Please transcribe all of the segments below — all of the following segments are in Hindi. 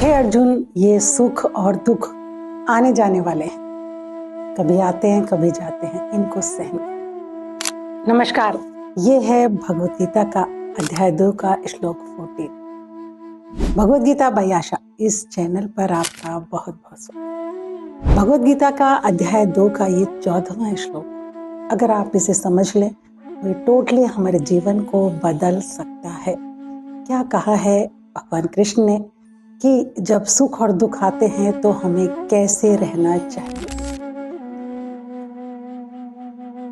हे अर्जुन, ये सुख और दुख आने जाने वाले हैं, कभी आते हैं कभी जाते हैं, इनको सहन करो। नमस्कार, ये है भगवत गीता का अध्याय 2 का श्लोक 14। भगवत गीता बाय आशा इस चैनल पर आपका बहुत बहुत स्वागत। भगवत गीता का अध्याय 2 का ये 14वां श्लोक, अगर आप इसे समझ लें तो ये टोटली हमारे जीवन को बदल सकता है। क्या कहा है भगवान कृष्ण ने कि जब सुख और दुख आते हैं तो हमें कैसे रहना चाहिए।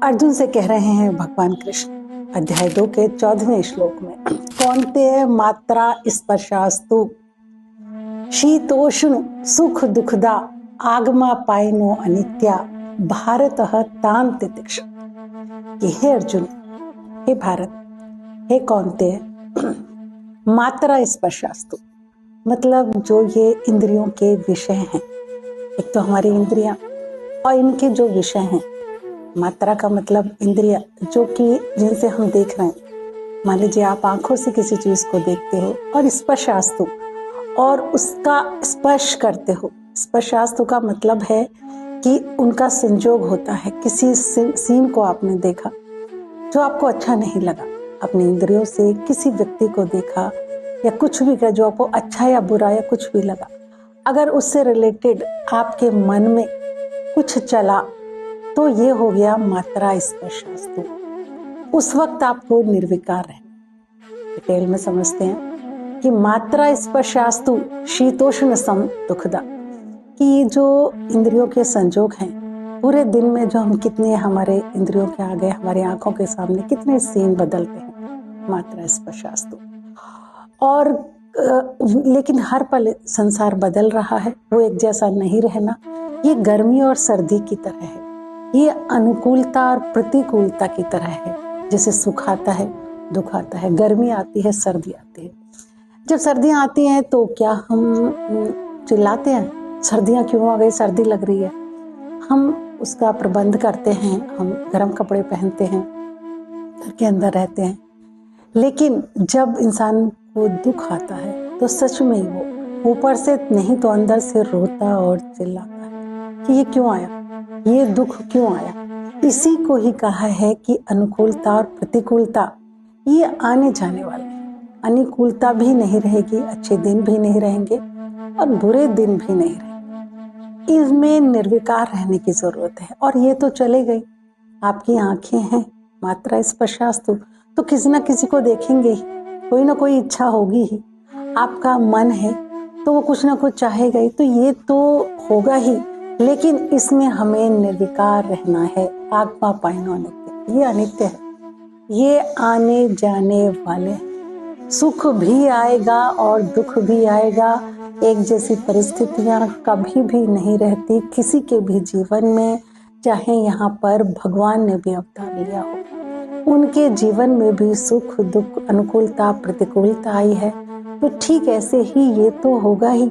अर्जुन से कह रहे हैं भगवान कृष्ण अध्याय 2 के 14वें श्लोक में, कौन्तेय मात्रा स्पर्शास्तु शीतोष्ण सुख दुखदा आगमा पायनो अनित्या भारतः तान तितिक्ष। कि हे अर्जुन, हे भारत, हे कौन्तेय, मात्रा स्पर्शास्तु मतलब जो ये इंद्रियों के विषय हैं, एक तो हमारी इंद्रियां और इनके जो विषय हैं। मात्रा का मतलब इंद्रिया जो कि जिनसे हम देख रहे हैं। मान लीजिए आप आंखों से किसी चीज को देखते हो और स्पर्शास्तु और उसका स्पर्श करते हो। स्पर्शास्तु का मतलब है कि उनका संजोग होता है। किसी सीन को आपने देखा जो आपको अच्छा नहीं लगा, अपनी इंद्रियों से किसी व्यक्ति को देखा या कुछ भी का जो आपको अच्छा या बुरा या कुछ भी लगा, अगर उससे रिलेटेड आपके मन में कुछ चला तो ये हो गया मात्रा स्पर्शास्तु। उस वक्त आपको निर्विकार रहना। डिटेल में समझते हैं कि मात्रा स्पर्शास्तु शीतोष्ण सम दुखदा, कि ये जो इंद्रियों के संजोग हैं, पूरे दिन में जो हम कितने हमारे इंद्रियों के आगे हमारी आंखों के सामने कितने सीन बदलते हैं, मात्रा स्पर्शास्तु। और लेकिन हर पल संसार बदल रहा है, वो एक जैसा नहीं रहना। ये गर्मी और सर्दी की तरह है, ये अनुकूलता और प्रतिकूलता की तरह है। जैसे सुख आता है दुख आता है, गर्मी आती है सर्दी आती है। जब सर्दियां आती हैं तो क्या हम चिल्लाते हैं, सर्दियां क्यों आ गई, सर्दी लग रही है। हम उसका प्रबंध करते हैं, हम गर्म कपड़े पहनते हैं, घर के अंदर रहते हैं। लेकिन जब इंसान को दुख आता है तो सच में वो ऊपर से नहीं तो अंदर से रोता और चिल्लाता है कि ये क्यों आया, ये दुख क्यों आया। इसी को ही कहा है कि अनुकूलता और प्रतिकूलता ये आने जाने वाले हैं। अनुकूलता भी नहीं रहेगी, अच्छे दिन भी नहीं रहेंगे और बुरे दिन भी नहीं रहेंगे। इसमें निर्विकार रहने की जरूरत है। और ये तो चले गई, आपकी आंखें हैं, मात्रा स्पर्शास्तु, तो किसी ना किसी को देखेंगे ही, कोई ना कोई इच्छा होगी ही। आपका मन है तो वो कुछ ना कुछ चाहेगा ही, तो ये तो होगा ही। लेकिन इसमें हमें निर्विकार रहना है। आगमा पायनो अनित्य, ये अनित्य है, ये आने जाने वाले हैं। सुख भी आएगा और दुख भी आएगा। एक जैसी परिस्थितियां कभी भी नहीं रहती किसी के भी जीवन में, चाहे यहाँ पर भगवान ने भी अवतार लिया हो, उनके जीवन में भी सुख दुख अनुकूलता प्रतिकूलता आई है। तो ठीक ऐसे ही ये तो होगा ही।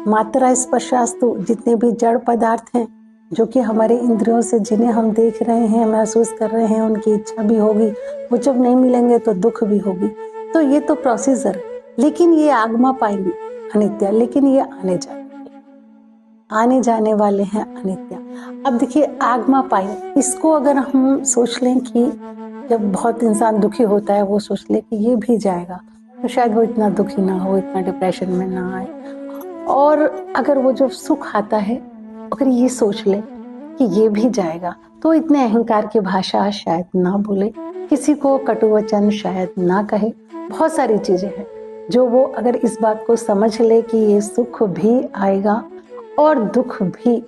मात्रा स्पर्शास्तु, जितने भी जड़ पदार्थ हैं जो कि हमारे इंद्रियों से जिन्हें हम देख रहे हैं, महसूस कर रहे हैं, उनकी इच्छा भी होगी, वो जब नहीं मिलेंगे तो दुख भी होगी। तो ये तो प्रोसीजर है। लेकिन ये आगमा पाएंगे अनित्य, लेकिन ये आने जाने वाले हैं अनित्य। अब देखिए आगमा पाई, इसको अगर हम सोच लें कि जब बहुत इंसान दुखी होता है वो सोच ले कि ये भी जाएगा, तो शायद वो इतना दुखी ना हो, इतना डिप्रेशन में ना आए। और अगर वो जो सुख आता है, अगर ये सोच ले कि ये भी जाएगा, तो इतने अहंकार की भाषा शायद ना बोले, किसी को कटु वचन शायद ना कहे। बहुत सारी चीजें हैं जो वो अगर इस बात को समझ ले कि ये सुख भी आएगा और दुख भी,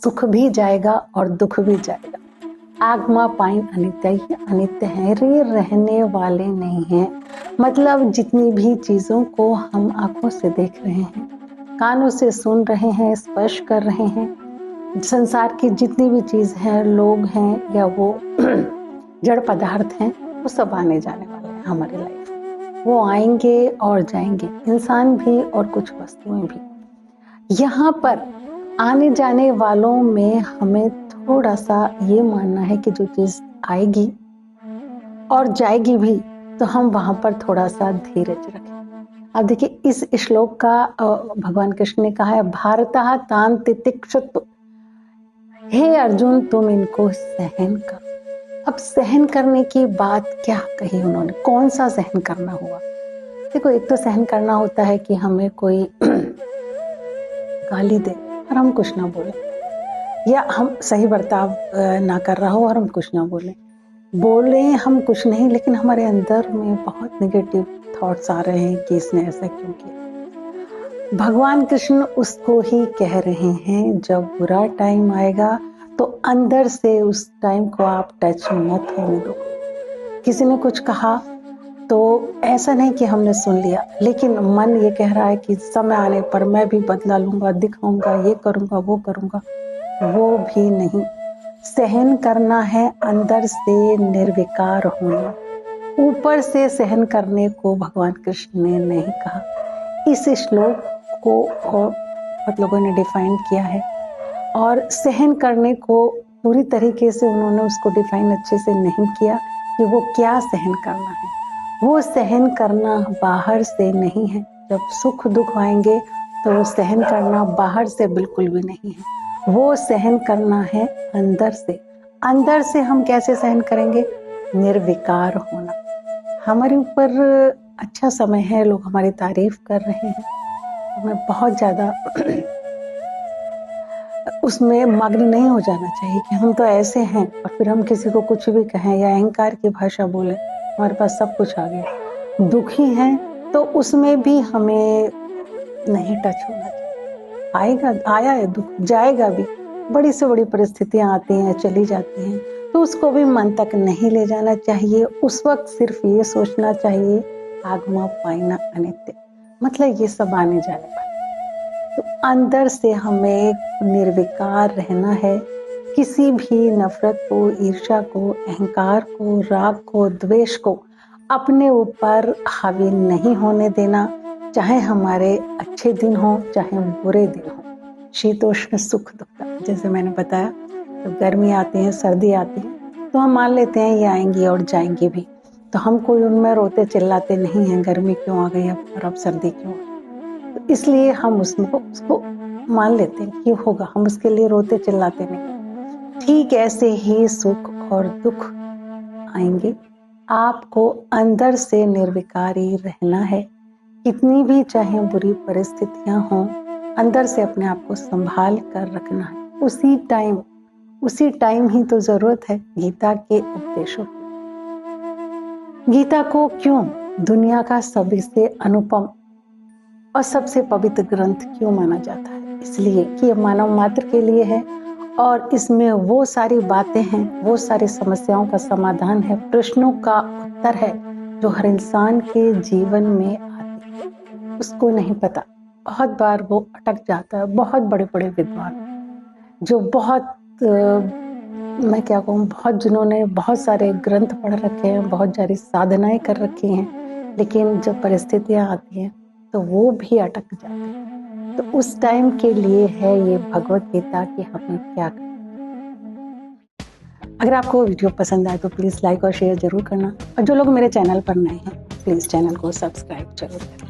सुख भी जाएगा और दुख भी जाएगा। आगमा पाइन अनित्य, ये अनित्य है, ये रहने वाले नहीं हैं। मतलब जितनी भी चीजों को हम आंखों से देख रहे हैं, कानों से सुन रहे हैं, स्पर्श कर रहे हैं, संसार की जितनी भी चीज हैं, लोग हैं या वो जड़ पदार्थ हैं, वो सब आने जाने वाले हैं हमारे लाइफ में। वो आएंगे और जाएंगे, इंसान भी और कुछ वस्तुएं भी। यहाँ पर आने जाने वालों में हमें थोड़ा सा ये मानना है कि जो चीज आएगी और जाएगी भी, तो हम वहां पर थोड़ा सा धीरज रखें। अब देखिए इस श्लोक का भगवान कृष्ण ने कहा है भारतः तान तितिक्षुत्, हे अर्जुन तुम इनको सहन करो। अब सहन करने की बात क्या कही उन्होंने, कौन सा सहन करना हुआ? देखो एक तो सहन करना होता है कि हमें कोई गाली दे और हम कुछ ना बोले, या हम सही बर्ताव ना कर रहा हो और हम कुछ ना बोले हम कुछ नहीं, लेकिन हमारे अंदर में बहुत नेगेटिव थॉट्स आ रहे हैं कि इसने ऐसा क्यों किया। भगवान कृष्ण उसको ही कह रहे हैं जब बुरा टाइम आएगा तो अंदर से उस टाइम को आप टच मत होने दो। किसी ने कुछ कहा तो ऐसा नहीं कि हमने सुन लिया, लेकिन मन ये कह रहा है कि समय आने पर मैं भी बदला लूंगा, दिखाऊंगा, ये करूंगा, वो करूंगा, वो भी नहीं। सहन करना है अंदर से निर्विकार होना। ऊपर से सहन करने को भगवान कृष्ण ने नहीं कहा। इस श्लोक को बहुत लोगों ने डिफाइन किया है, और सहन करने को पूरी तरीके से उन्होंने उसको डिफाइन अच्छे से नहीं किया कि वो क्या सहन करना है। वो सहन करना बाहर से नहीं है। जब सुख दुख आएंगे तो सहन करना बाहर से बिल्कुल भी नहीं है, वो सहन करना है अंदर से। अंदर से हम कैसे सहन करेंगे? निर्विकार होना। हमारे ऊपर अच्छा समय है, लोग हमारी तारीफ कर रहे हैं, हमें बहुत ज्यादा उसमें मग्न नहीं हो जाना चाहिए कि हम तो ऐसे हैं, और फिर हम किसी को कुछ भी कहें या अहंकार की भाषा बोले, हमारे पास सब कुछ आ गया। दुखी हैं तो उसमें भी हमें नहीं टच होना चाहिए। आएगा, आया है दुख, जाएगा भी। बड़ी से बड़ी परिस्थितियां आती हैं, चली जाती हैं, तो उसको भी मन तक नहीं ले जाना चाहिए। उस वक्त सिर्फ ये सोचना चाहिए आगमा पाइना अनित्य, मतलब ये सब आने जाने वाला। तो अंदर से हमें निर्विकार रहना है। किसी भी नफरत को, ईर्ष्या को, अहंकार को, राग को, द्वेष को अपने ऊपर हावी नहीं होने देना। चाहे हमारे अच्छे दिन हो, चाहे बुरे दिन हो, शीतोष्ण सुख दुख। जैसे मैंने बताया, तो गर्मी आती है, सर्दी आती है, तो हम मान लेते हैं ये आएंगी और जाएंगी भी, तो हम कोई उनमें रोते चिल्लाते नहीं हैं गर्मी क्यों आ गई अब, और अब सर्दी क्यों आ गई। तो इसलिए हम उसको मान लेते हैं कि होगा, हम उसके लिए रोते चिल्लाते नहीं। ठीक ऐसे ही सुख और दुख आएंगे, आपको अंदर से निर्विकारी रहना है। कितनी भी चाहे बुरी परिस्थितियां हों, अंदर से अपने आप को संभाल कर रखना है। उसी टाइम ही तो जरूरत है गीता के उपदेशों की। गीता को क्यों दुनिया का सबसे अनुपम और सबसे पवित्र ग्रंथ क्यों माना जाता है? इसलिए कि यह मानव मात्र के लिए है, और इसमें वो सारी बातें हैं, वो सारी समस्याओं का समाधान है, प्रश्नों का उत्तर है जो हर इंसान के जीवन में आते हैं। उसको नहीं पता, बहुत बार वो अटक जाता है। बहुत बड़े बड़े विद्वान जो मैं क्या कहूँ, जिन्होंने बहुत सारे ग्रंथ पढ़ रखे हैं, बहुत सारी साधनाएं कर रखी हैं, लेकिन जब परिस्थितियां आती हैं तो वो भी अटक जाते हैं। तो उस टाइम के लिए है ये भगवत गीता कि हमें क्या करना। अगर आपको वीडियो पसंद आए तो प्लीज लाइक और शेयर जरूर करना, और जो लोग मेरे चैनल पर नए हैं प्लीज चैनल को सब्सक्राइब जरूर करें।